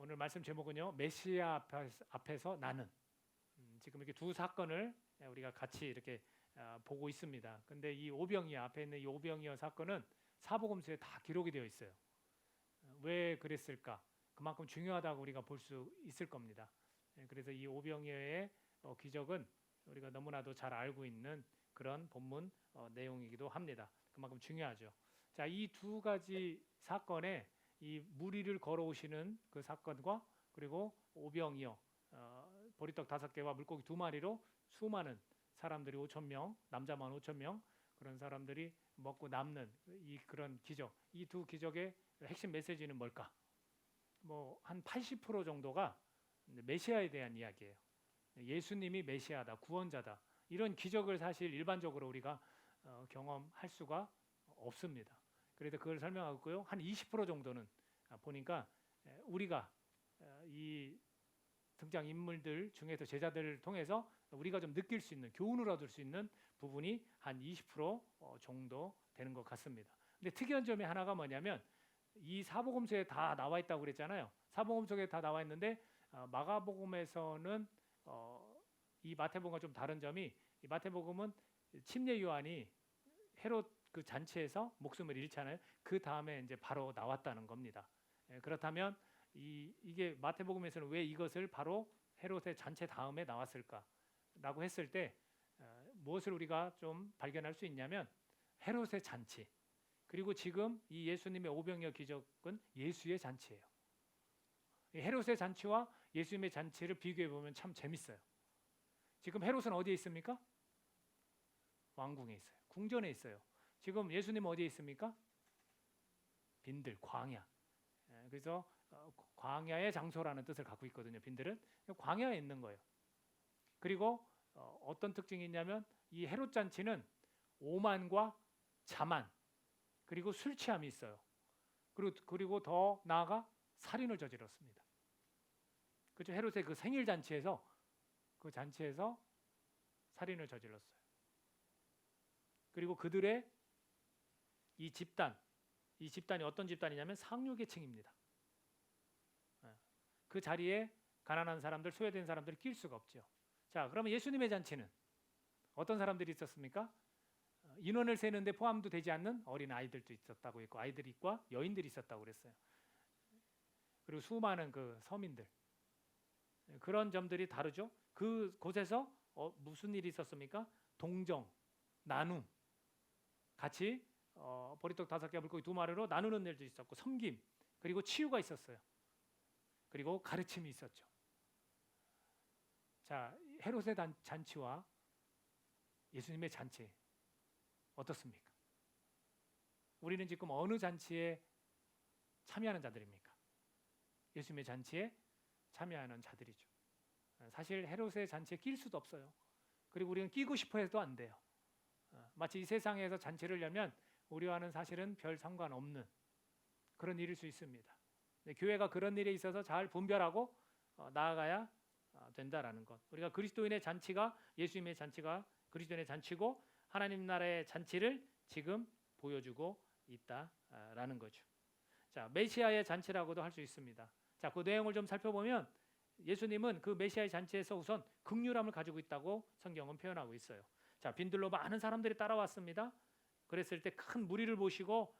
오늘 말씀 제목은요, 메시아 앞에서 나는. 지금 이렇게 두 사건을 우리가 같이 이렇게 보고 있습니다. 근데 이 오병이어 앞에 있는 이 오병이어 사건은 사복음서에 다 기록이 되어 있어요. 왜 그랬을까? 그만큼 중요하다고 우리가 볼 수 있을 겁니다. 그래서 이 오병이어의 기적은 우리가 너무나도 잘 알고 있는 그런 본문 내용이기도 합니다. 그만큼 중요하죠. 자, 이 두 가지 사건에 이 무리를 걸어오시는 그 사건과 그리고 오병이어 보리떡 5개와 물고기 2마리로 수많은 사람들이 5,000명, 남자만 5,000명 그런 사람들이 먹고 남는 이 그런 기적, 이 두 기적의 핵심 메시지는 뭘까? 뭐 한 80% 정도가 메시아에 대한 이야기예요. 예수님이 메시아다, 구원자다. 이런 기적을 사실 일반적으로 우리가 경험할 수가 없습니다. 그래서 그걸 설명하고 있고요. 한 20% 정도는 보니까 우리가 이 등장 인물들 중에서 제자들을 통해서 우리가 좀 느낄 수 있는, 교훈을 얻을 수 있는 부분이 한 20% 정도 되는 것 같습니다. 근데 특이한 점이 하나가 뭐냐면 이 사복음서에 다 나와 있다고 그랬잖아요. 사복음서에 다 나와 있는데 마가복음에서는 이 마태복음과 좀 다른 점이, 이 마태복음은 침례 요한이 헤롯 그 잔치에서 목숨을 잃잖아요. 그 다음에 이제 바로 나왔다는 겁니다. 그렇다면 이게 마태복음에서는 왜 이것을 바로 헤롯의 잔치 다음에 나왔을까라고 했을 때 무엇을 우리가 좀 발견할 수 있냐면 헤롯의 잔치, 그리고 지금 이 예수님의 오병이어 기적은 예수의 잔치예요. 헤롯의 잔치와 예수님의 잔치를 비교해 보면 참 재밌어요. 지금 헤롯은 어디에 있습니까? 왕궁에 있어요. 궁전에 있어요. 지금 예수님은 어디에 있습니까? 빈들, 광야. 그래서 광야의 장소라는 뜻을 갖고 있거든요. 빈들은 광야에 있는 거예요. 그리고 어떤 특징이 있냐면 이 헤롯 잔치는 오만과 자만 그리고 술 취함이 있어요. 그리고 더 나아가 살인을 저질렀습니다. 그렇죠? 헤롯의 그 생일 잔치에서 그 잔치에서 살인을 저질렀어요. 그리고 그들의 이 집단이 어떤 집단이냐면 상류계층입니다. 그 자리에 가난한 사람들, 소외된 사람들을 낄 수가 없죠. 자, 그러면 예수님의 잔치는 어떤 사람들이 있었습니까? 인원을 세는데 포함도 되지 않는 어린 아이들도 있었다고 했고, 아이들과 여인들이 있었다고 그랬어요. 그리고 수많은 그 서민들, 그런 점들이 다르죠. 그 곳에서 무슨 일이 있었습니까? 동정, 나눔, 같이 보리떡 5개, 물고기 2마리로 나누는 일도 있었고, 섬김, 그리고 치유가 있었어요. 그리고 가르침이 있었죠. 자, 헤롯의 잔치와 예수님의 잔치 어떻습니까? 우리는 지금 어느 잔치에 참여하는 자들입니까? 예수님의 잔치에 참여하는 자들이죠. 사실 헤롯의 잔치에 낄 수도 없어요. 그리고 우리는 끼고 싶어 해도 안 돼요. 마치 이 세상에서 잔치를 열면 우리와는 사실은 별 상관없는 그런 일일 수 있습니다. 교회가 그런 일에 있어서 잘 분별하고 나아가야 된다라는 것. 우리가 그리스도인의 잔치가, 예수님의 잔치가 그리스도인의 잔치고 하나님 나라의 잔치를 지금 보여주고 있다라는 거죠. 자, 메시아의 잔치라고도 할 수 있습니다. 자, 그 내용을 좀 살펴보면 예수님은 그 메시아의 잔치에서 우선 긍휼함을 가지고 있다고 성경은 표현하고 있어요. 자, 빈들로 많은 사람들이 따라왔습니다. 그랬을 때 큰 무리를 보시고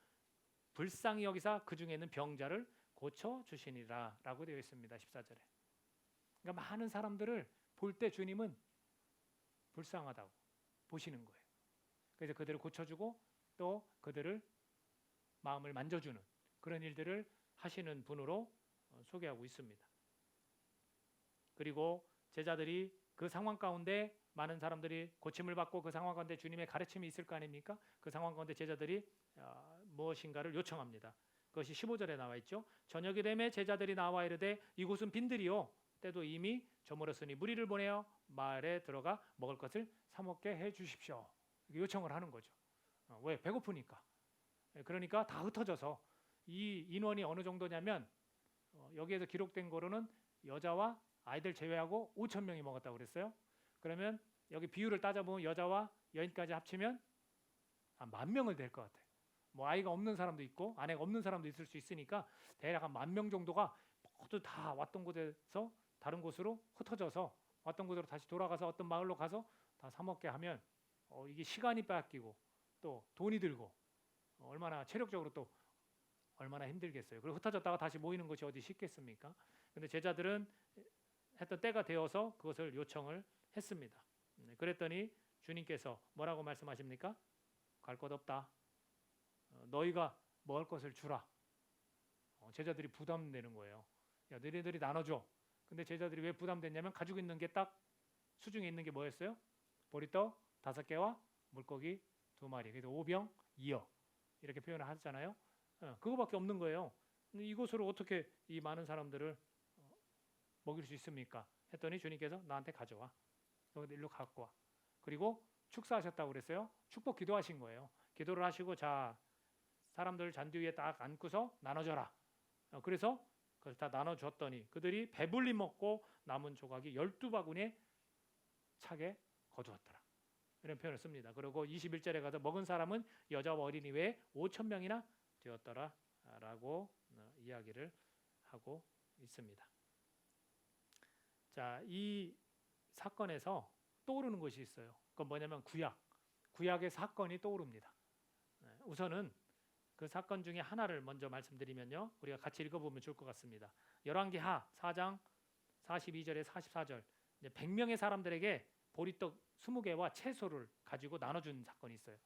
불쌍히 여기사 그 중에 있는 병자를 고쳐 주시니라 라고 되어 있습니다. 14절에. 그러니까 많은 사람들을 볼 때 주님은 불쌍하다고 보시는 거예요. 그래서 그들을 고쳐주고 또 그들을 마음을 만져주는 그런 일들을 하시는 분으로 소개하고 있습니다. 그리고 제자들이 그 상황 가운데 많은 사람들이 고침을 받고 그 상황 가운데 주님의 가르침이 있을 거 아닙니까? 그 상황 가운데 제자들이 무엇인가를 요청합니다. 그것이 15절에 나와 있죠. 저녁이 되매 제자들이 나와 이르되 이곳은 빈들이요 때도 이미 저물었으니 무리를 보내어 마을에 들어가 먹을 것을 사 먹게 해 주십시오. 이렇게 요청을 하는 거죠. 왜? 배고프니까. 그러니까 다 흩어져서 이 인원이 어느 정도냐면 여기에서 기록된 거로는 여자와 아이들 제외하고 5,000명이 먹었다고 그랬어요. 그러면 여기 비율을 따져보면 여자와 여인까지 합치면 한 10,000명을 될 것 같아요. 뭐 아이가 없는 사람도 있고 아내가 없는 사람도 있을 수 있으니까 대략 한 10,000명 정도가 모두 다 왔던 곳에서 다른 곳으로 흩어져서 왔던 곳으로 다시 돌아가서 어떤 마을로 가서 다 사 먹게 하면 이게 시간이 뺏기고 또 돈이 들고 얼마나 체력적으로 또 얼마나 힘들겠어요. 그리고 흩어졌다가 다시 모이는 것이 어디 쉽겠습니까? 근데 제자들은 했던 때가 되어서 그것을 요청을 했습니다. 그랬더니 주님께서 뭐라고 말씀하십니까? 갈 것 없다. 너희가 먹을 것을 주라. 제자들이 부담되는 거예요. 야, 너희들이 나눠줘. 근데 제자들이 왜 부담됐냐면 가지고 있는 게 딱 수중에 있는 게 뭐였어요? 보리떡 5개와 물고기 2마리. 그래서 5병 2어 이렇게 표현을 하잖아요. 그거밖에 없는 거예요. 근데 이것으로 어떻게 이 많은 사람들을 먹일 수 있습니까? 했더니 주님께서 나한테 가져와. 너희들 일로 갖고 와. 그리고 축사하셨다고 그랬어요. 축복 기도하신 거예요. 기도를 하시고 자 사람들 잔디 위에 딱 앉고서 나눠줘라. 그래서 그걸 다 나눠줬더니 그들이 배불리 먹고 남은 조각이 12바구니에 차게 거두었더라. 이런 표현을 씁니다. 그리고 21절에 가서 먹은 사람은 여자와 어린이 외에 5,000명이나 되었더라 라고 이야기를 하고 있습니다. 자, 이 사건에서 떠오르는 것이 있어요. 그건 뭐냐면 구약의 사건이 떠오릅니다. 우선은 그 사건 중에 하나를 먼저 말씀드리면요. 우리가 같이 읽어보면 좋을 것 같습니다. 열왕기하 4장 42절에 44절 100명의 사람들에게 보리떡 20개와 채소를 가지고 나눠준 사건이 있어요.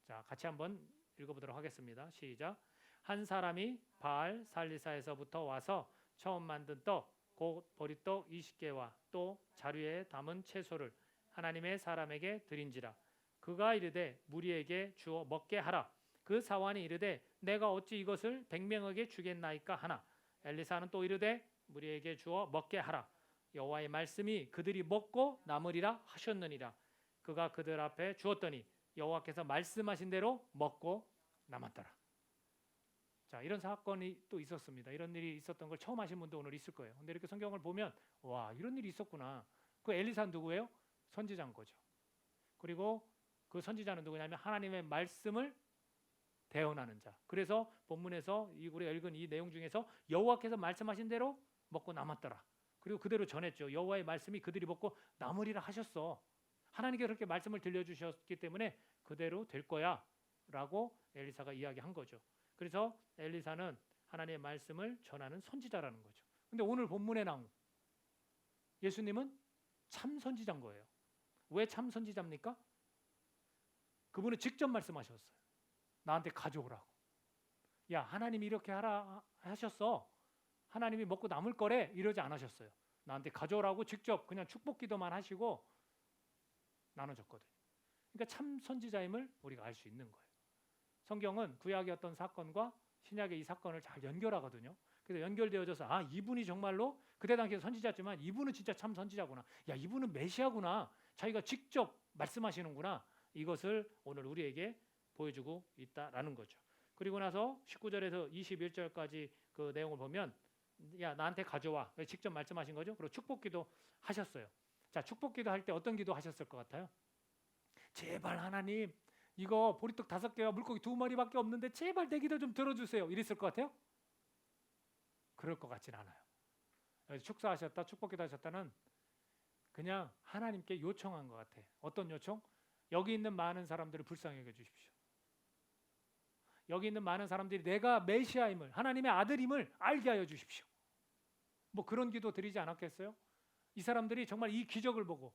자, 같이 한번 읽어보도록 하겠습니다. 시작. 한 사람이 바알 살리사에서부터 와서 처음 만든 떡 곧 보리떡 20개와 또 자루에 담은 채소를 하나님의 사람에게 드린지라. 그가 이르되 무리에게 주어 먹게 하라. 그 사환이 이르되 내가 어찌 이것을 100명에게 주겠나이까 하나. 엘리사는 또 이르되 무리에게 주어 먹게 하라. 여호와의 말씀이 그들이 먹고 남으리라 하셨느니라. 그가 그들 앞에 주었더니 여호와께서 말씀하신 대로 먹고 남았더라. 자, 이런 사건이 또 있었습니다. 이런 일이 있었던 걸 처음 하신 분도 오늘 있을 거예요. 근데 이렇게 성경을 보면 와, 이런 일이 있었구나. 그 엘리사는 누구예요? 선지자인 거죠. 그리고 그 선지자는 누구냐면 하나님의 말씀을 대언하는 자. 그래서 본문에서 우리가 읽은 이 내용 중에서 여호와께서 말씀하신 대로 먹고 남았더라. 그리고 그대로 전했죠. 여호와의 말씀이 그들이 먹고 남으리라 하셨어. 하나님께서 그렇게 말씀을 들려주셨기 때문에 그대로 될 거야 라고 엘리사가 이야기한 거죠. 그래서 엘리사는 하나님의 말씀을 전하는 선지자라는 거죠. 근데 오늘 본문에 나온 예수님은 참 선지자인 거예요. 왜 참 선지자입니까? 그분은 직접 말씀하셨어요. 나한테 가져오라고. 야, 하나님이 이렇게 하라 하셨어. 하나님이 먹고 남을 거래. 이러지 않으셨어요. 나한테 가져오라고 직접 그냥 축복 기도만 하시고 나눠줬거든요. 그러니까 참 선지자임을 우리가 알 수 있는 거예요. 성경은 구약의 어떤 사건과 신약의 이 사건을 잘 연결하거든요. 그래서 연결되어져서 아, 이분이 정말로 그때 당시에 선지자지만 이분은 진짜 참 선지자구나. 야, 이분은 메시아구나. 자기가 직접 말씀하시는구나. 이것을 오늘 우리에게 보여주고 있다라는 거죠. 그리고 나서 19절에서 21절까지 그 내용을 보면 야, 나한테 가져와. 직접 말씀하신 거죠. 그리고 축복기도 하셨어요. 자, 축복기도 할 때 어떤 기도 하셨을 것 같아요? 제발 하나님 이거 보리떡 5개와 물고기 2마리밖에 없는데 제발 내 기도 좀 들어주세요. 이랬을 것 같아요? 그럴 것 같진 않아요. 축사하셨다, 축복기도 하셨다는 그냥 하나님께 요청한 것 같아. 어떤 요청? 여기 있는 많은 사람들을 불쌍하게 해주십시오. 여기 있는 많은 사람들이 내가 메시아임을, 하나님의 아들임을 알게 하여 주십시오. 뭐 그런 기도 드리지 않았겠어요? 이 사람들이 정말 이 기적을 보고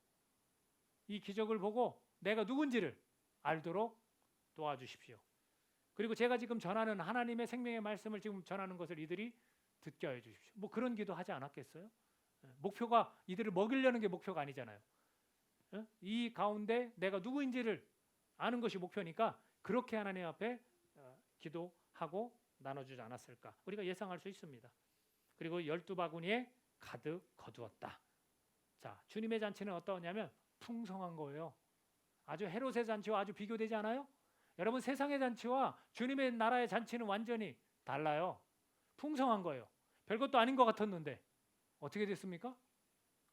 내가 누군지를 알도록 도와주십시오. 그리고 제가 지금 전하는 하나님의 생명의 말씀을 지금 전하는 것을 이들이 듣게 하여 주십시오. 뭐 그런 기도 하지 않았겠어요? 목표가 이들을 먹이려는 게 목표가 아니잖아요. 이 가운데 내가 누구인지를 아는 것이 목표니까 그렇게 하나님 앞에 기도하고 나눠주지 않았을까? 우리가 예상할 수 있습니다. 그리고 12바구니에 가득 거두었다. 자, 주님의 잔치는 어떠냐면 풍성한 거예요. 아주 헤롯의 잔치와 아주 비교되지 않아요? 여러분, 세상의 잔치와 주님의 나라의 잔치는 완전히 달라요. 풍성한 거예요. 별것도 아닌 것 같았는데 어떻게 됐습니까?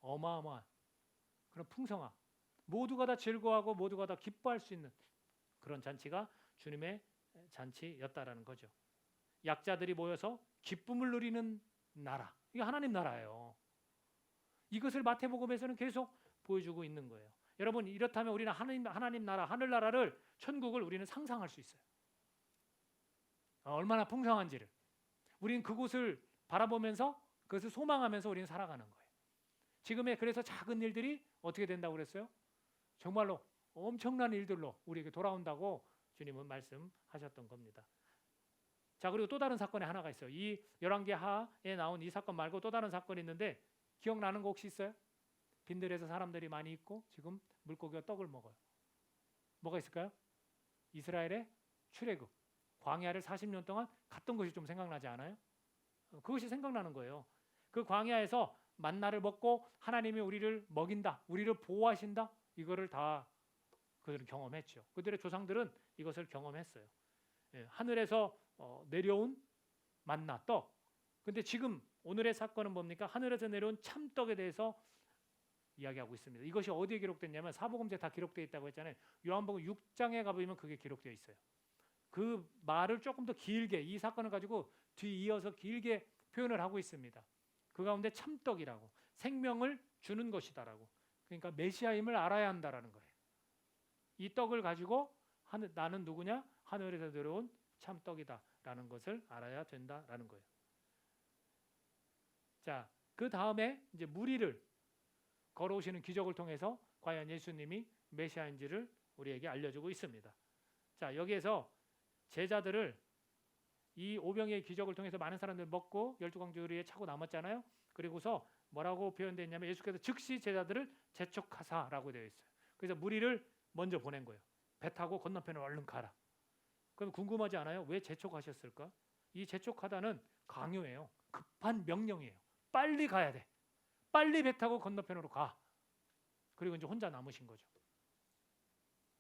어마어마한 그런 풍성함. 모두가 다 즐거워하고 모두가 다 기뻐할 수 있는 그런 잔치가 주님의 잔치였다라는 거죠. 약자들이 모여서 기쁨을 누리는 나라, 이게 하나님 나라예요. 이것을 마태복음에서는 계속 보여주고 있는 거예요. 여러분, 이렇다면 우리는 하나님 나라, 하늘나라를, 천국을 우리는 상상할 수 있어요. 얼마나 풍성한지를. 우리는 그곳을 바라보면서 그것을 소망하면서 우리는 살아가는 거예요. 지금의 그래서 작은 일들이 어떻게 된다고 그랬어요? 정말로 엄청난 일들로 우리에게 돌아온다고 주님은 말씀하셨던 겁니다. 자, 그리고 또 다른 사건이 하나가 있어요. 이 열왕기하에 나온 이 사건 말고 또 다른 사건이 있는데 기억나는 거 혹시 있어요? 빈들에서 사람들이 많이 있고 지금 물고기와 떡을 먹어요. 뭐가 있을까요? 이스라엘의 출애굽, 광야를 40년 동안 갔던 것이 좀 생각나지 않아요? 그것이 생각나는 거예요. 그 광야에서 만나를 먹고 하나님이 우리를 먹인다, 우리를 보호하신다, 이거를 다 그들은 경험했죠. 그들의 조상들은 이것을 경험했어요. 하늘에서 내려온 만나, 떡. 근데 지금 오늘의 사건은 뭡니까? 하늘에서 내려온 참떡에 대해서 이야기하고 있습니다. 이것이 어디에 기록됐냐면 사복음서에 다 기록되어 있다고 했잖아요. 요한복음 6장에 가보면 그게 기록되어 있어요. 그 말을 조금 더 길게, 이 사건을 가지고 뒤이어서 길게 표현을 하고 있습니다. 그 가운데 참떡이라고, 생명을 주는 것이다라고. 그러니까 메시아임을 알아야 한다라는 거예요. 이 떡을 가지고 나는 누구냐? 하늘에서 내려온 참떡이다라는 것을 알아야 된다라는 거예요. 자, 그 다음에 이제 무리를 걸어오시는 기적을 통해서 과연 예수님이 메시아인지를 우리에게 알려주고 있습니다. 자, 여기에서 제자들을 이 오병이의 기적을 통해서 많은 사람들 먹고 12광주리에 차고 남았잖아요. 그리고서 뭐라고 표현되었냐면 예수께서 즉시 제자들을 재촉하사라고 되어 있어요. 그래서 무리를 먼저 보낸 거예요. 배 타고 건너편으로 얼른 가라. 그럼 궁금하지 않아요? 왜 재촉하셨을까? 이 재촉하다는 강요예요. 급한 명령이에요. 빨리 가야 돼. 빨리 배 타고 건너편으로 가. 그리고 이제 혼자 남으신 거죠.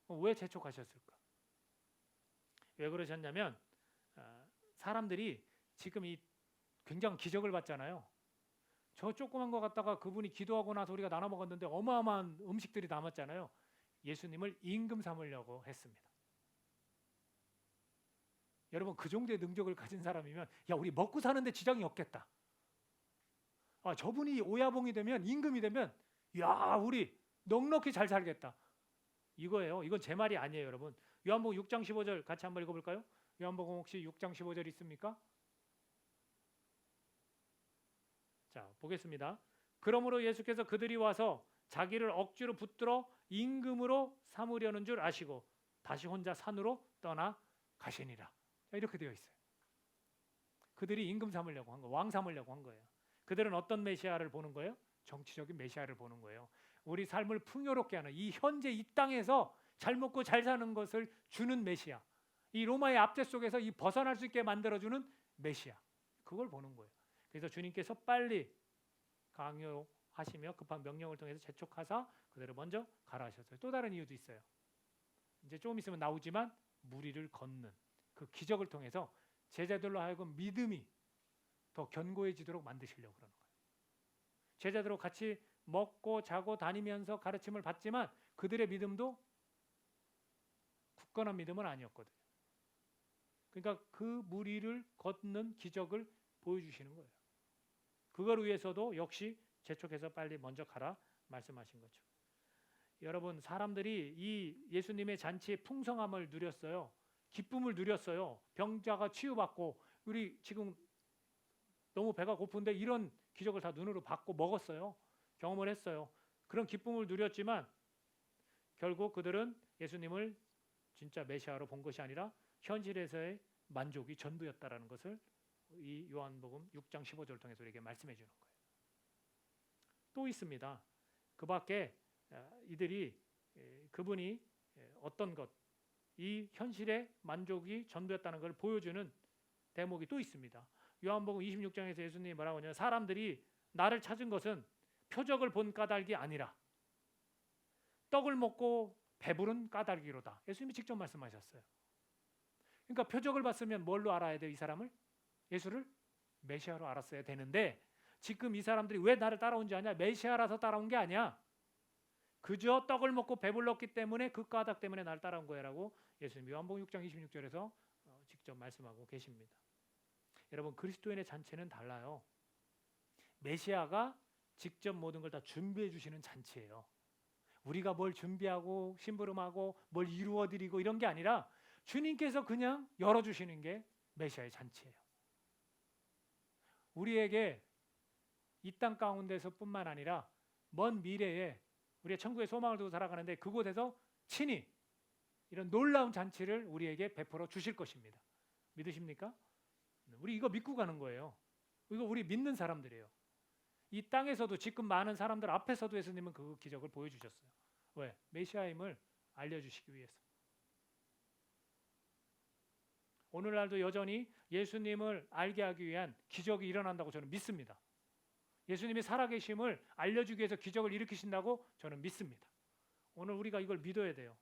왜 재촉하셨을까? 왜 그러셨냐면 사람들이 지금 이 굉장한 기적을 봤잖아요. 저 조그만 거 갖다가 그분이 기도하고 나서 우리가 나눠 먹었는데 어마어마한 음식들이 남았잖아요. 예수님을 임금 삼으려고 했습니다. 여러분, 그 정도의 능력을 가진 사람이면 야, 우리 먹고 사는데 지장이 없겠다. 저분이 오야봉이 되면, 임금이 되면 야, 우리 넉넉히 잘 살겠다. 이거예요. 이건 제 말이 아니에요, 여러분. 요한복음 6장 15절 같이 한번 읽어볼까요? 요한복음 혹시 6장 15절 있습니까? 자, 보겠습니다. 그러므로 예수께서 그들이 와서 자기를 억지로 붙들어 임금으로 삼으려는 줄 아시고 다시 혼자 산으로 떠나 가시니라. 이렇게 되어 있어요. 그들이 임금 삼으려고 한 거, 왕 삼으려고 한 거예요. 그들은 어떤 메시아를 보는 거예요? 정치적인 메시아를 보는 거예요. 우리 삶을 풍요롭게 하는, 이 현재 이 땅에서 잘 먹고 잘 사는 것을 주는 메시아, 이 로마의 압제 속에서 이 벗어날 수 있게 만들어주는 메시아, 그걸 보는 거예요. 그래서 주님께서 빨리 강요하시며 급한 명령을 통해서 재촉하사 그들을 먼저 가라 하셨어요. 또 다른 이유도 있어요. 이제 조금 있으면 나오지만 무리를 걷는 그 기적을 통해서 제자들로 하여금 믿음이 더 견고해지도록 만드시려고 그러는 거예요. 제자들하고 같이 먹고 자고 다니면서 가르침을 받지만 그들의 믿음도 굳건한 믿음은 아니었거든요. 그러니까 그 무리를 걷는 기적을 보여주시는 거예요. 그걸 위해서도 역시 재촉해서 빨리 먼저 가라 말씀하신 거죠. 여러분, 사람들이 이 예수님의 잔치의 풍성함을 누렸어요. 기쁨을 누렸어요. 병자가 치유받고, 우리 지금 너무 배가 고픈데 이런 기적을 다 눈으로 봤고 먹었어요. 경험을 했어요. 그런 기쁨을 누렸지만 결국 그들은 예수님을 진짜 메시아로 본 것이 아니라 현실에서의 만족이 전부였다라는 것을 이 요한복음 6장 15절을 통해서 우리에게 말씀해 주는 거예요. 또 있습니다. 그 밖에 이들이 그분이 어떤 것, 이 현실의 만족이 전부였다는 걸 보여주는 대목이 또 있습니다. 요한복음 26장에서 예수님이 뭐라고 하냐면 사람들이 나를 찾은 것은 표적을 본 까닭이 아니라 떡을 먹고 배부른 까닭이로다. 예수님이 직접 말씀하셨어요. 그러니까 표적을 봤으면 뭘로 알아야 돼요? 이 사람을? 예수를 메시아로 알았어야 되는데 지금 이 사람들이 왜 나를 따라온 줄 아냐? 메시아라서 따라온 게 아니야. 그저 떡을 먹고 배불렀기 때문에 그 까닭 때문에 나를 따라온 거야라고 예수님 요한복음 6장 26절에서 직접 말씀하고 계십니다. 여러분, 그리스도인의 잔치는 달라요. 메시아가 직접 모든 걸 다 준비해 주시는 잔치예요. 우리가 뭘 준비하고 심부름하고 뭘 이루어 드리고 이런 게 아니라 주님께서 그냥 열어 주시는 게 메시아의 잔치예요. 우리에게 이 땅 가운데서뿐만 아니라 먼 미래에 우리의 천국의 소망을 두고 살아가는데 그곳에서 친히 이런 놀라운 잔치를 우리에게 베풀어 주실 것입니다. 믿으십니까? 우리 이거 믿고 가는 거예요. 이거 우리 믿는 사람들이에요. 이 땅에서도 지금 많은 사람들 앞에서도 예수님은 그 기적을 보여주셨어요. 왜? 메시아임을 알려주시기 위해서. 오늘날도 여전히 예수님을 알게 하기 위한 기적이 일어난다고 저는 믿습니다. 예수님이 살아계심을 알려주기 위해서 기적을 일으키신다고 저는 믿습니다. 오늘 우리가 이걸 믿어야 돼요.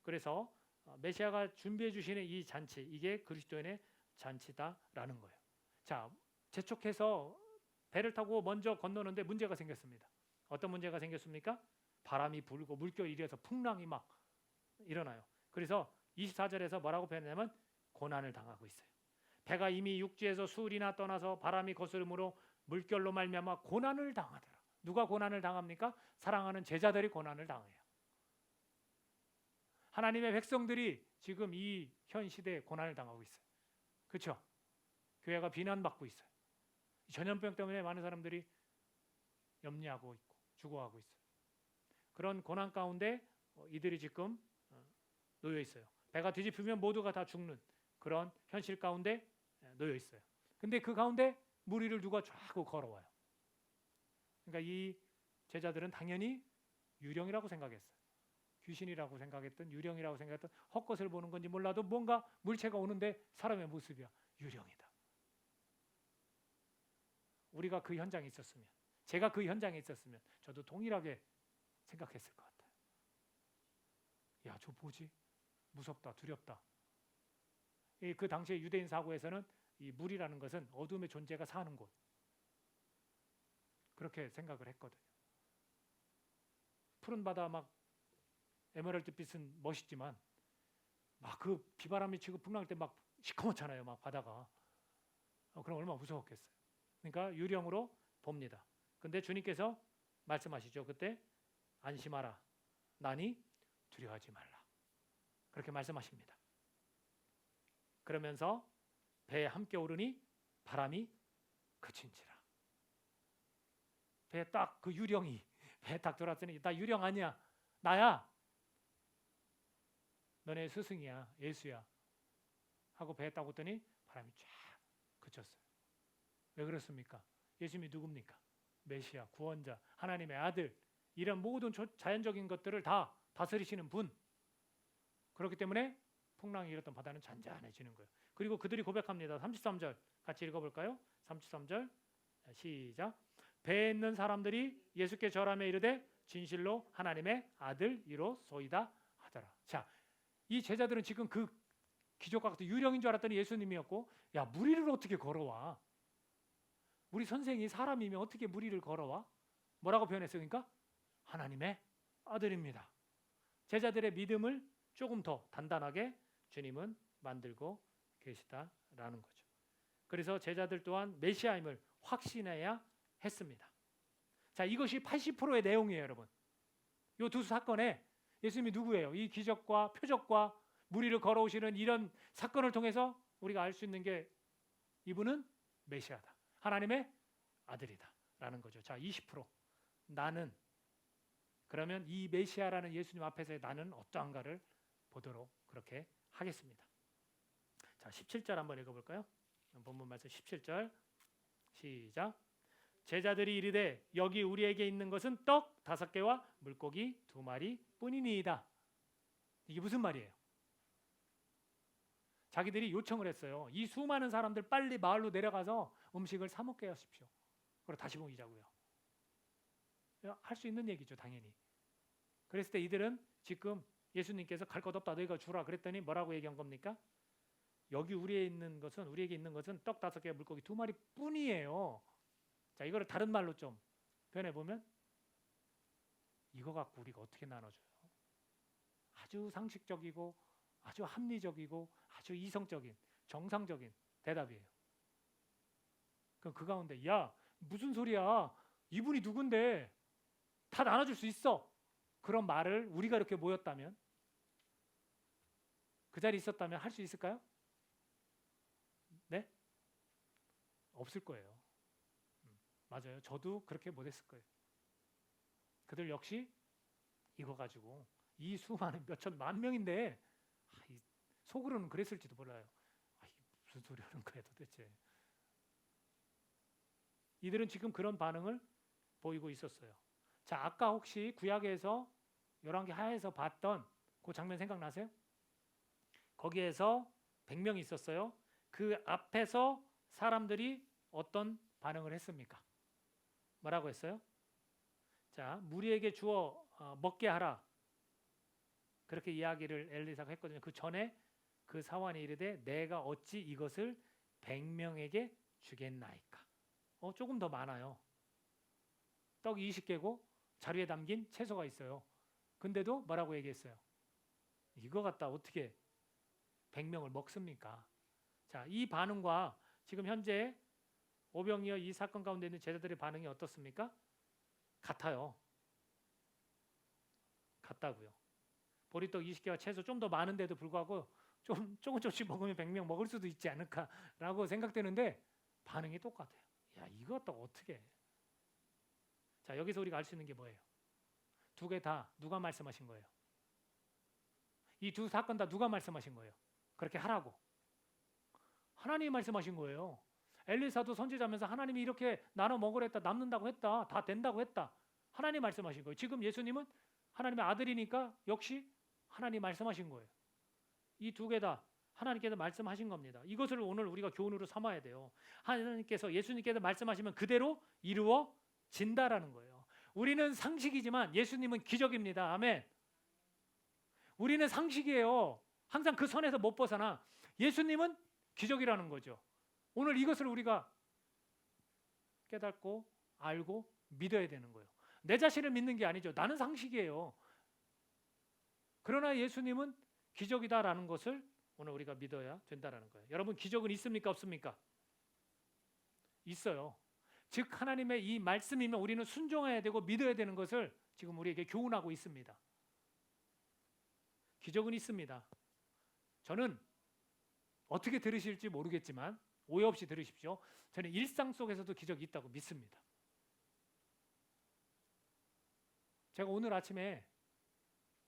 그래서 메시아가 준비해 주시는 이 잔치, 이게 그리스도인의 잔치다라는 거예요. 자, 재촉해서 배를 타고 먼저 건너는데 문제가 생겼습니다. 어떤 문제가 생겼습니까? 바람이 불고 물결이 일어서 풍랑이 막 일어나요. 그래서 24절에서 뭐라고 표현하냐면 고난을 당하고 있어요. 배가 이미 육지에서 수울이나 떠나서 바람이 거스름으로 물결로 말미암아 고난을 당하더라. 누가 고난을 당합니까? 사랑하는 제자들이 고난을 당해요. 하나님의 백성들이 지금 이 현 시대에 고난을 당하고 있어요. 그렇죠? 교회가 비난받고 있어요. 전염병 때문에 많은 사람들이 염려하고 있고 죽어가고 있어요. 그런 고난 가운데 이들이 지금 놓여 있어요. 배가 뒤집히면 모두가 다 죽는 그런 현실 가운데 놓여 있어요. 근데 그 가운데 무리를 누가 쫙 걸어와요. 그러니까 이 제자들은 당연히 유령이라고 생각했어요. 귀신이라고 생각했던, 유령이라고 생각했던, 헛것을 보는 건지 몰라도 뭔가 물체가 오는데 사람의 모습이야. 유령이다. 우리가 그 현장에 있었으면, 제가 그 현장에 있었으면 저도 동일하게 생각했을 것 같아요. 야, 저 뭐지? 무섭다, 두렵다. 그 당시에 유대인 사고에서는 이 물이라는 것은 어둠의 존재가 사는 곳, 그렇게 생각을 했거든요. 푸른 바다 막 에메랄드 빛은 멋있지만 막 그 비바람이 치고 풍랑일 때 막 시커멓잖아요. 막 바다가. 그럼 얼마나 무서웠겠어요. 그러니까 유령으로 봅니다. 근데 주님께서 말씀하시죠. 그때 안심하라. 나니 두려워하지 말라. 그렇게 말씀하십니다. 그러면서 배에 함께 오르니 바람이 그친지라. 배에 딱 그 유령이 배에 딱 들어왔더니 나 유령 아니야. 나야. 너네 스승이야. 예수야. 하고 배에 딱 오더니 바람이 쫙 그쳤어요. 왜 그렇습니까? 예수님이 누굽니까? 메시아, 구원자, 하나님의 아들. 이런 모든 자연적인 것들을 다 다스리시는 분. 그렇기 때문에 풍랑이 일었던 바다는 잔잔해지는 거예요. 그리고 그들이 고백합니다. 33절 같이 읽어볼까요? 33절 시작. 배에 있는 사람들이 예수께 절하며 이르되 진실로 하나님의 아들이로소이다 하더라. 자, 이 제자들은 지금 그 기적과 같은 유령인 줄 알았더니 예수님이었고, 야, 물 위를 어떻게 걸어와? 우리 선생이 사람이면 어떻게 물 위를 걸어와? 뭐라고 표현했어요? 그러니까 하나님의 아들입니다. 제자들의 믿음을 조금 더 단단하게 주님은 만들고 계시다라는 거죠. 그래서 제자들 또한 메시아임을 확신해야 했습니다. 자, 이것이 80%의 내용이에요, 여러분. 이 두 사건에 예수님이 누구예요? 이 기적과 표적과 물 위를 걸어오시는 이런 사건을 통해서 우리가 알 수 있는 게 이분은 메시아다. 하나님의 아들이다. 라는 거죠. 자, 20%. 나는, 그러면 이 메시아라는 예수님 앞에서의 나는 어떠한가를 보도록 그렇게 하겠습니다. 자, 17절 한번 읽어볼까요? 본문 말씀 17절 시작. 제자들이 이르되 여기 우리에게 있는 것은 떡 5개와 물고기 2마리 뿐이니이다. 이게 무슨 말이에요? 자기들이 요청을 했어요. 이 수많은 사람들 빨리 마을로 내려가서 음식을 사 먹게 하십시오. 그리고 다시 모이자고요. 할 수 있는 얘기죠, 당연히. 그랬을 때 이들은 지금 예수님께서 갈 것 없다, 너희가 주라 그랬더니 뭐라고 얘기한 겁니까? 여기 우리에게 있는 것은 떡 5개, 물고기 2마리 뿐이에요. 자, 이거를 다른 말로 좀 표현해 보면 이거 갖고 우리가 어떻게 나눠줘요? 아주 상식적이고 아주 합리적이고 아주 이성적인 정상적인 대답이에요. 그럼 그 가운데 야, 무슨 소리야? 이분이 누군데 다 나눠줄 수 있어. 그런 말을 우리가 이렇게 모였다면, 그 자리에 있었다면 할 수 있을까요? 네? 없을 거예요. 맞아요. 저도 그렇게 못했을 거예요. 그들 역시 이거 가지고 이 수많은 몇천 만 명인데 속으로는 그랬을지도 몰라요. 무슨 소리 하는 거야 도대체. 이들은 지금 그런 반응을 보이고 있었어요. 자, 아까 혹시 구약에서 열왕기 하에서 봤던 그 장면 생각나세요? 거기에서 100명이 있었어요. 그 앞에서 사람들이 어떤 반응을 했습니까? 뭐라고 했어요? 자, 무리에게 주어 먹게 하라. 그렇게 이야기를 엘리사가 했거든요. 그 전에 그 사환이 이르되 내가 어찌 이것을 100명에게 주겠나이까. 조금 더 많아요. 떡 20개고 자루에 담긴 채소가 있어요. 근데도 뭐라고 얘기했어요? 이거 갖다 어떻게 100명을 먹습니까? 자, 이 반응과 지금 현재 오병이어 이 사건 가운데 있는 제자들의 반응이 어떻습니까? 같아요. 같다고요. 보리떡 20개와 채소 좀 더 많은데도 불구하고 조금씩 먹으면 100명 먹을 수도 있지 않을까라고 생각되는데 반응이 똑같아요. 야, 이거 또 어떻게 해? 자, 여기서 우리가 알 수 있는 게 뭐예요? 두 개 다 누가 말씀하신 거예요? 이 두 사건 다 누가 말씀하신 거예요? 그렇게 하라고. 하나님이 말씀하신 거예요. 엘리사도 선지자면서 하나님이 이렇게 나눠 먹으랬다, 남는다고 했다, 다 된다고 했다. 하나님 말씀하신 거예요. 지금 예수님은 하나님의 아들이니까 역시 하나님 말씀하신 거예요. 이 두 개 다 하나님께서 말씀하신 겁니다. 이것을 오늘 우리가 교훈으로 삼아야 돼요. 하나님께서 예수님께서 말씀하시면 그대로 이루어진다라는 거예요. 우리는 상식이지만 예수님은 기적입니다. 아멘. 우리는 상식이에요. 항상 그 선에서 못 벗어나. 예수님은 기적이라는 거죠. 오늘 이것을 우리가 깨닫고 알고 믿어야 되는 거예요. 내 자신을 믿는 게 아니죠. 나는 상식이에요. 그러나 예수님은 기적이다라는 것을 오늘 우리가 믿어야 된다라는 거예요. 여러분, 기적은 있습니까? 없습니까? 있어요. 즉 하나님의 이 말씀이면 우리는 순종해야 되고 믿어야 되는 것을 지금 우리에게 교훈하고 있습니다. 기적은 있습니다. 저는 어떻게 들으실지 모르겠지만 오해 없이 들으십시오. 저는 일상 속에서도 기적이 있다고 믿습니다. 제가 오늘 아침에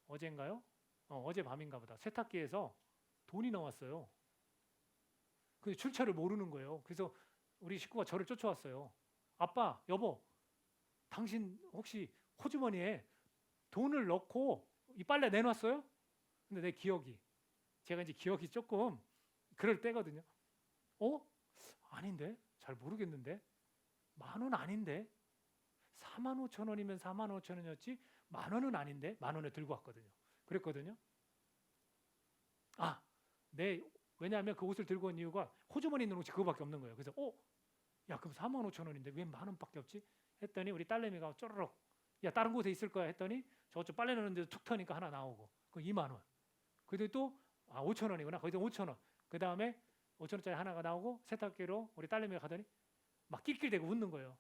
어제인가요? 어제 밤인가 보다 세탁기에서 돈이 나왔어요. 근데 출처를 모르는 거예요. 그래서 우리 식구가 저를 쫓아왔어요. 아빠, 여보, 당신 혹시 호주머니에 돈을 넣고 이 빨래 내놨어요? 근데 내 제가 이제 기억이 조금 그럴 때거든요. 아닌데? 잘 모르겠는데? 10,000원 아닌데? 45,000원이면 45,000원이었지? 10,000원은 아닌데? 10,000원에 들고 왔거든요. 그랬거든요. 왜냐하면 그 옷을 들고 온 이유가 호주머니 있는 옷이 그거밖에 없는 거예요. 그래서 야, 그럼 45,000원인데 왜 10,000원밖에 없지? 했더니 우리 딸내미가 쪼르륵, 야, 다른 곳에 있을 거야 했더니 저쪽 빨래 넣는 데서 툭 터니까 하나 나오고 그 20,000원. 그래도 또 5,000원이구나. 거기서 5,000원. 그 다음에 5,000원짜리 하나가 나오고 세탁기로 우리 딸내미가 가더니 막 낄낄대고 웃는 거예요.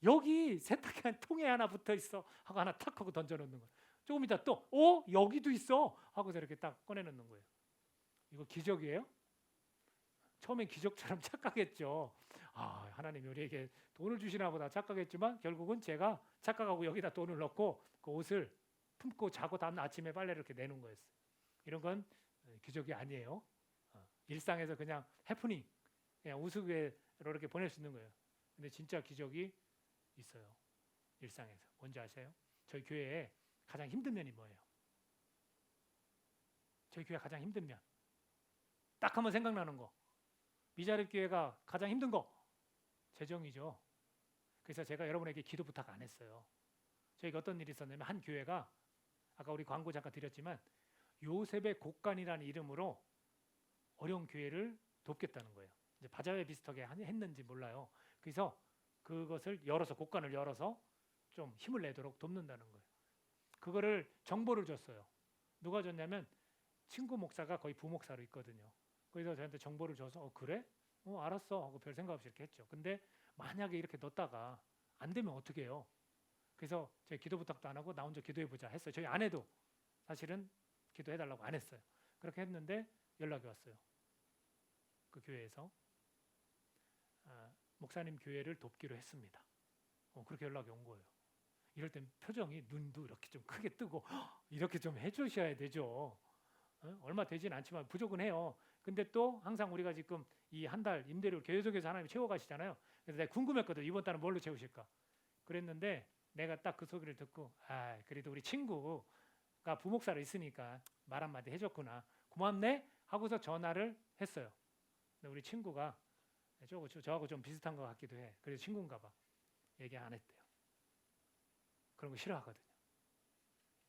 여기 세탁기 한 통에 하나 붙어 있어 하고 하나 탁 하고 던져놓는 거예요. 조금 이따 또 여기도 있어 하고서 이렇게 딱 꺼내놓는 거예요. 이거 기적이에요? 처음엔 기적처럼 착각했죠. 하나님이 우리에게 돈을 주시나 보다 착각했지만 결국은 제가 착각하고 여기다 돈을 넣고 그 옷을 품고 자고 다음 아침에 빨래를 이렇게 내놓은 거였어요. 이런 건 기적이 아니에요. 일상에서 그냥 해프닝, 그냥 우스개로 이렇게 보낼 수 있는 거예요. 근데 진짜 기적이 있어요. 일상에서. 뭔지 아세요? 저희 교회에 가장 힘든 면이 뭐예요? 저희 교회 가장 힘든 면. 딱 한번 생각나는 거. 미자립 교회가 가장 힘든 거. 재정이죠. 그래서 제가 여러분에게 기도 부탁 안 했어요. 저희가 어떤 일이 있었냐면 한 교회가 아까 우리 광고 잠깐 드렸지만 요셉의 곡간이라는 이름으로 어려운 교회를 돕겠다는 거예요. 이제 바자회 비슷하게 했는지 몰라요. 그래서 그것을 곡간을 열어서 좀 힘을 내도록 돕는다는 거예요. 그거를 정보를 줬어요. 누가 줬냐면 친구 목사가 거의 부목사로 있거든요. 그래서 저한테 정보를 줘서 그래? 알았어 하고 별 생각 없이 이렇게 했죠. 근데 만약에 이렇게 넣었다가 안 되면 어떻게 해요? 그래서 저희 기도 부탁도 안 하고 나 혼자 기도해보자 했어요. 저희 아내도 사실은 기도해달라고 안 했어요. 그렇게 했는데 연락이 왔어요. 그 교회에서 목사님 교회를 돕기로 했습니다. 그렇게 연락이 온 거예요. 이럴 땐 표정이 눈도 이렇게 좀 크게 뜨고 이렇게 좀 해주셔야 되죠. 얼마 되진 않지만 부족은 해요. 근데 또 항상 우리가 지금 이 한 달 임대료를 계속해서 하나님 채워가시잖아요. 그래서 내가 궁금했거든. 이번 달은 뭘로 채우실까? 그랬는데 내가 딱 그 소리를 듣고 그래도 우리 친구가 부목사로 있으니까 말 한마디 해줬구나. 고맙네 하고서 전화를 했어요. 근데 우리 친구가 저하고 좀 비슷한 것 같기도 해. 그래서 친구인가 봐. 얘기 안 했대요. 그런 거 싫어하거든요.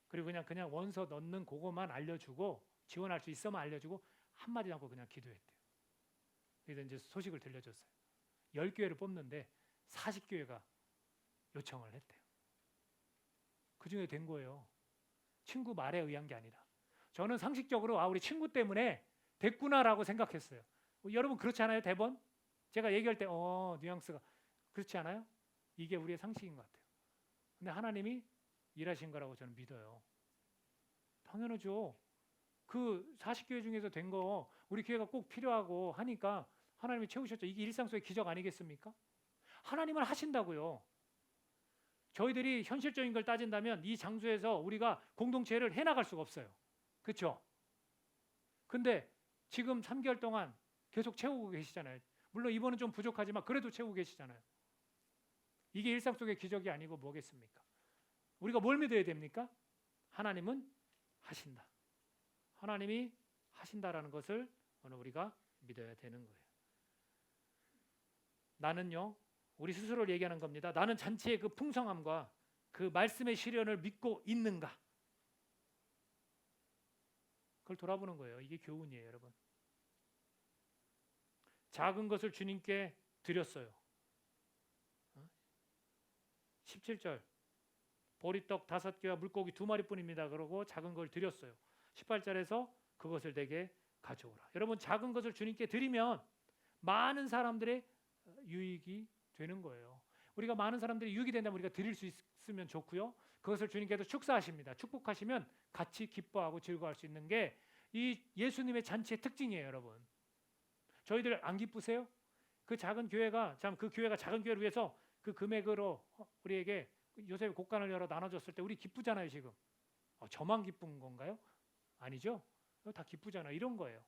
그리고 그냥 원서 넣는 그거만 알려주고 지원할 수 있으면 알려주고 한마디 않고 그냥 기도했대요. 그래서 이제 소식을 들려줬어요. 10교회를 뽑는데 40교회가 요청을 했대요. 그 중에 된 거예요. 친구 말에 의한 게 아니라. 저는 상식적으로 우리 친구 때문에 됐구나라고 생각했어요. 여러분 그렇지 않아요? 대번? 제가 얘기할 때 뉘앙스가 그렇지 않아요? 이게 우리의 상식인 것 같아요. 근데 하나님이 일하신 거라고 저는 믿어요. 당연하죠. 그 40교회 중에서 된 거 우리 교회가 꼭 필요하고 하니까 하나님이 채우셨죠. 이게 일상 속의 기적 아니겠습니까? 하나님은 하신다고요. 저희들이 현실적인 걸 따진다면 이 장소에서 우리가 공동체를 해나갈 수가 없어요. 그렇죠? 근데 지금 3개월 동안 계속 채우고 계시잖아요. 물론 이번은 좀 부족하지만 그래도 채우고 계시잖아요. 이게 일상 속의 기적이 아니고 뭐겠습니까? 우리가 뭘 믿어야 됩니까? 하나님은 하신다. 하나님이 하신다라는 것을 오늘 우리가 믿어야 되는 거예요. 나는요, 우리 스스로를 얘기하는 겁니다. 나는 잔치의 그 풍성함과 그 말씀의 실현을 믿고 있는가? 그걸 돌아보는 거예요. 이게 교훈이에요, 여러분. 작은 것을 주님께 드렸어요. 17절 보리떡 5개와 물고기 2마리뿐입니다. 그러고 작은 걸 드렸어요. 18절에서 그것을 내게 가져오라. 여러분 작은 것을 주님께 드리면 많은 사람들의 유익이 되는 거예요. 우리가 많은 사람들이 유익이 된다면 우리가 드릴 수 있으면 좋고요. 그것을 주님께서 축사하십니다. 축복하시면 같이 기뻐하고 즐거워할 수 있는 게 이 예수님의 잔치의 특징이에요, 여러분. 저희들 안 기쁘세요? 그 작은 교회가 그 교회가 작은 교회를 위해서 그 금액으로 우리에게 요셉 곡간을 열어 나눠줬을 때 우리 기쁘잖아요, 지금. 저만 기쁜 건가요? 아니죠. 다 기쁘잖아요. 이런 거예요.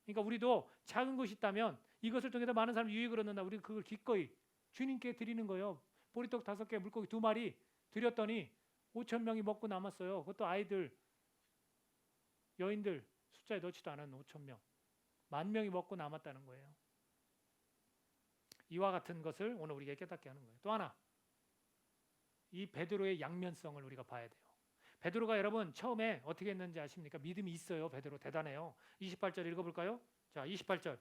그러니까 우리도 작은 것이 있다면 이것을 통해서 많은 사람이 유익을 얻는다. 우리는 그걸 기꺼이 주님께 드리는 거예요. 보리떡 5개, 물고기 2마리 드렸더니 5,000명이 먹고 남았어요. 그것도 아이들, 여인들 숫자에 넣지도 않은 5,000명. 10,000명이 먹고 남았다는 거예요. 이와 같은 것을 오늘 우리에게 깨닫게 하는 거예요. 또 하나, 이 베드로의 양면성을 우리가 봐야 돼요. 베드로가 여러분 처음에 어떻게 했는지 아십니까? 믿음이 있어요. 베드로 대단해요. 28절 읽어볼까요? 자, 28절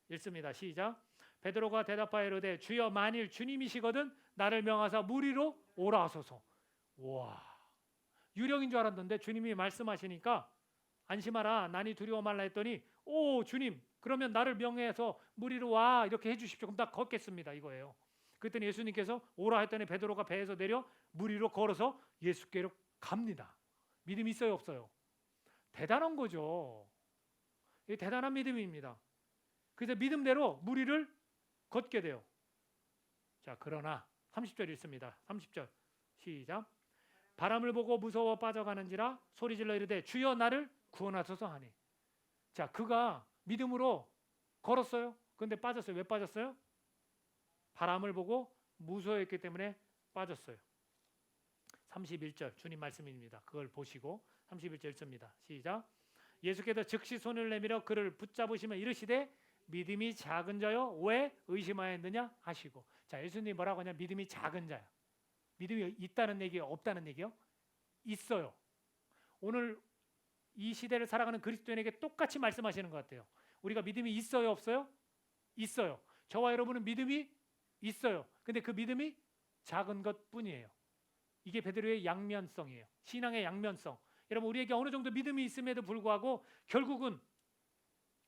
읽습니다. 시작. 베드로가 대답하여 이르되 주여 만일 주님이시거든 나를 명하사 물 위로 오라 하소서. 와, 유령인 줄 알았는데 주님이 말씀하시니까 안심하라 나니 두려워 말라 했더니 오 주님 그러면 나를 명해서 물 위로 와 이렇게 해주십시오. 그럼 나 걷겠습니다 이거예요. 그랬더니 예수님께서 오라 했더니 베드로가 배에서 내려 물 위로 걸어서 예수께로 갑니다. 믿음이 있어요 없어요? 대단한 거죠. 이게 대단한 믿음입니다. 그래서 믿음대로 물 위를 걷게 돼요. 자 그러나 30절 읽습니다. 30절 시작. 바람을 보고 무서워 빠져가는지라 소리질러 이르되 주여 나를 구원하소서 하니. 자 그가 믿음으로 걸었어요. 그런데 빠졌어요. 왜 빠졌어요? 바람을 보고 무서워했기 때문에 빠졌어요. 31절 주님 말씀입니다. 그걸 보시고 31절 읽습니다. 시작. 예수께서 즉시 손을 내밀어 그를 붙잡으시며 이르시되 믿음이 작은 자여 왜 의심하였느냐 하시고. 자 예수님이 뭐라고 하냐? 믿음이 작은 자야. 믿음이 있다는 얘기예요? 없다는 얘기요? 있어요. 오늘 이 시대를 살아가는 그리스도인에게 똑같이 말씀하시는 것 같아요. 우리가 믿음이 있어요 없어요? 있어요. 저와 여러분은 믿음이 있어요. 근데 그 믿음이 작은 것뿐이에요. 이게 베드로의 양면성이에요. 신앙의 양면성. 여러분 우리에게 어느 정도 믿음이 있음에도 불구하고 결국은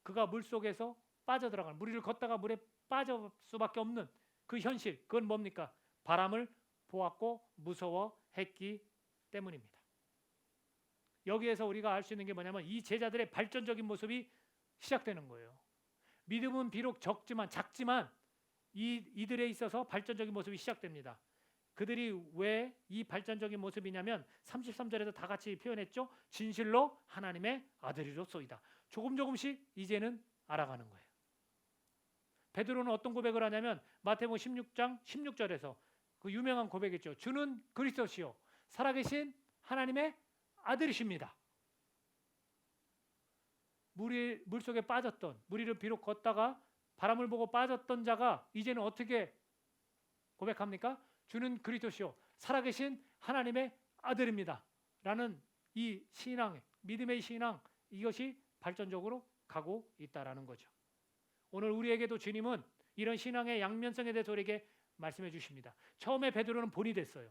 그가 물속에서 빠져들어가는 물 위를 걷다가 물에 빠질 수밖에 없는 그 현실, 그건 뭡니까? 바람을 보았고 무서워했기 때문입니다. 여기에서 우리가 알 수 있는 게 뭐냐면 이 제자들의 발전적인 모습이 시작되는 거예요. 믿음은 비록 작지만 이들에 있어서 발전적인 모습이 시작됩니다. 그들이 왜 이 발전적인 모습이냐면 33절에도 다 같이 표현했죠. 진실로 하나님의 아들이로소이다. 조금씩 이제는 알아가는 거예요. 베드로는 어떤 고백을 하냐면 마태복음 16장 16절에서 그 유명한 고백이죠. 주는 그리스도시요 살아계신 하나님의 아들이십니다. 물속에 빠졌던, 물 위를 비록 걷다가 바람을 보고 빠졌던 자가 이제는 어떻게 고백합니까? 주는 그리스도시요 살아계신 하나님의 아들입니다. 라는 이 신앙, 믿음의 신앙, 이것이 발전적으로 가고 있다라는 거죠. 오늘 우리에게도 주님은 이런 신앙의 양면성에 대해서 우리에게 말씀해 주십니다. 처음에 베드로는 본이 됐어요.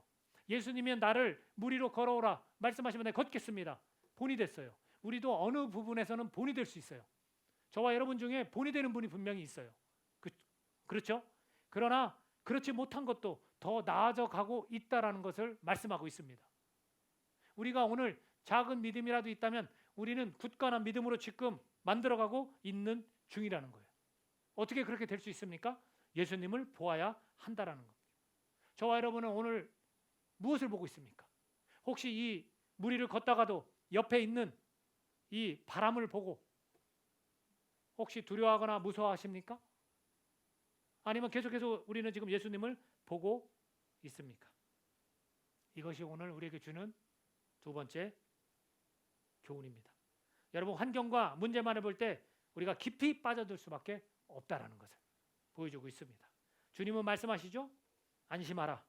예수님이 나를 물 위로 걸어오라 말씀하시면 내가 걷겠습니다. 본이 됐어요. 우리도 어느 부분에서는 본이 될 수 있어요. 저와 여러분 중에 본이 되는 분이 분명히 있어요. 그렇죠? 그러나 그렇지 못한 것도 더 나아져 가고 있다라는 것을 말씀하고 있습니다. 우리가 오늘 작은 믿음이라도 있다면 우리는 굳건한 믿음으로 지금 만들어가고 있는 중이라는 거예요. 어떻게 그렇게 될 수 있습니까? 예수님을 보아야 한다라는 겁니다. 저와 여러분은 오늘 무엇을 보고 있습니까? 혹시 이 물 위를 걷다가도 옆에 있는 이 바람을 보고 혹시 두려워하거나 무서워하십니까? 아니면 계속해서 우리는 지금 예수님을 보고 있습니까? 이것이 오늘 우리에게 주는 두 번째 교훈입니다. 여러분, 환경과 문제만을 볼 때 우리가 깊이 빠져들 수밖에 없다라는 것을 보여주고 있습니다. 주님은 말씀하시죠? 안심하라.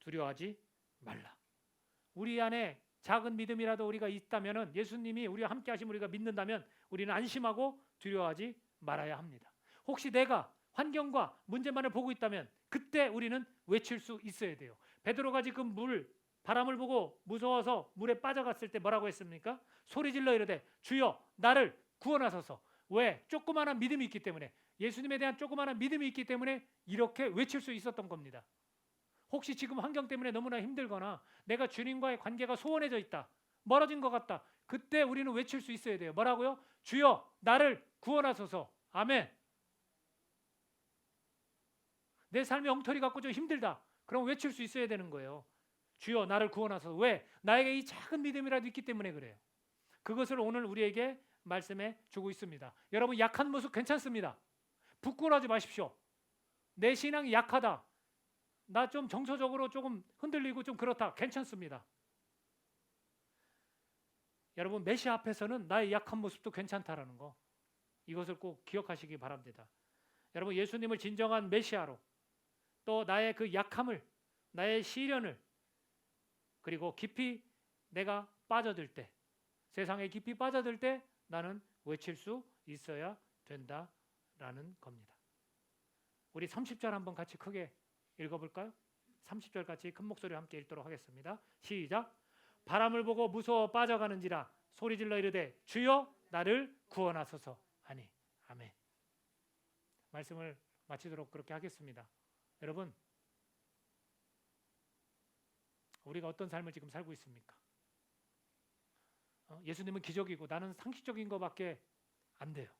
두려워하지 말라. 우리 안에 작은 믿음이라도 우리가 있다면 예수님이 우리와 함께 하시면 우리가 믿는다면 우리는 안심하고 두려워하지 말아야 합니다. 혹시 내가 환경과 문제만을 보고 있다면 그때 우리는 외칠 수 있어야 돼요. 베드로가 지금 바람을 보고 무서워서 물에 빠져갔을 때 뭐라고 했습니까? 소리질러 이르되 주여 나를 구원하소서. 왜? 조그마한 믿음이 있기 때문에, 예수님에 대한 조그마한 믿음이 있기 때문에 이렇게 외칠 수 있었던 겁니다. 혹시 지금 환경 때문에 너무나 힘들거나 내가 주님과의 관계가 소원해져 있다, 멀어진 것 같다, 그때 우리는 외칠 수 있어야 돼요. 뭐라고요? 주여 나를 구원하소서. 아멘. 내 삶이 엉터리 같고 좀 힘들다, 그럼 외칠 수 있어야 되는 거예요. 주여 나를 구원하소서. 왜? 나에게 이 작은 믿음이라도 있기 때문에 그래요. 그것을 오늘 우리에게 말씀해 주고 있습니다. 여러분, 약한 모습 괜찮습니다. 부끄러워하지 마십시오. 내 신앙이 약하다, 나 좀 정서적으로 조금 흔들리고 좀 그렇다, 괜찮습니다. 여러분, 메시아 앞에서는 나의 약한 모습도 괜찮다라는 거, 이것을 꼭 기억하시기 바랍니다. 여러분, 예수님을 진정한 메시아로, 또 나의 그 약함을, 나의 시련을, 그리고 깊이 내가 빠져들 때, 세상에 깊이 빠져들 때 나는 외칠 수 있어야 된다라는 겁니다. 우리 30절 한번 같이 크게 읽어볼까요? 30절 같이 큰 목소리와 함께 읽도록 하겠습니다. 시작. 바람을 보고 무서워 빠져가는지라 소리질러 이르되 주여 나를 구원하소서 하니. 아멘. 말씀을 마치도록 그렇게 하겠습니다. 여러분, 우리가 어떤 삶을 지금 살고 있습니까? 예수님은 기적이고 나는 상식적인 것밖에 안 돼요.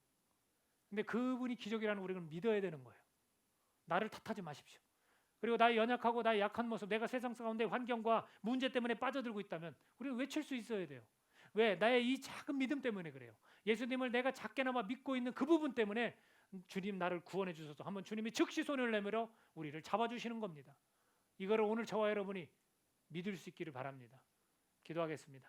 근데 그분이 기적이라는 우리는 믿어야 되는 거예요. 나를 탓하지 마십시오. 그리고 나의 연약하고 나의 약한 모습, 내가 세상 가운데 환경과 문제 때문에 빠져들고 있다면 우리는 외칠 수 있어야 돼요. 왜? 나의 이 작은 믿음 때문에 그래요. 예수님을 내가 작게나마 믿고 있는 그 부분 때문에 주님 나를 구원해 주셔서 한번 주님이 즉시 손을 내밀어 우리를 잡아주시는 겁니다. 이거를 오늘 저와 여러분이 믿을 수 있기를 바랍니다. 기도하겠습니다.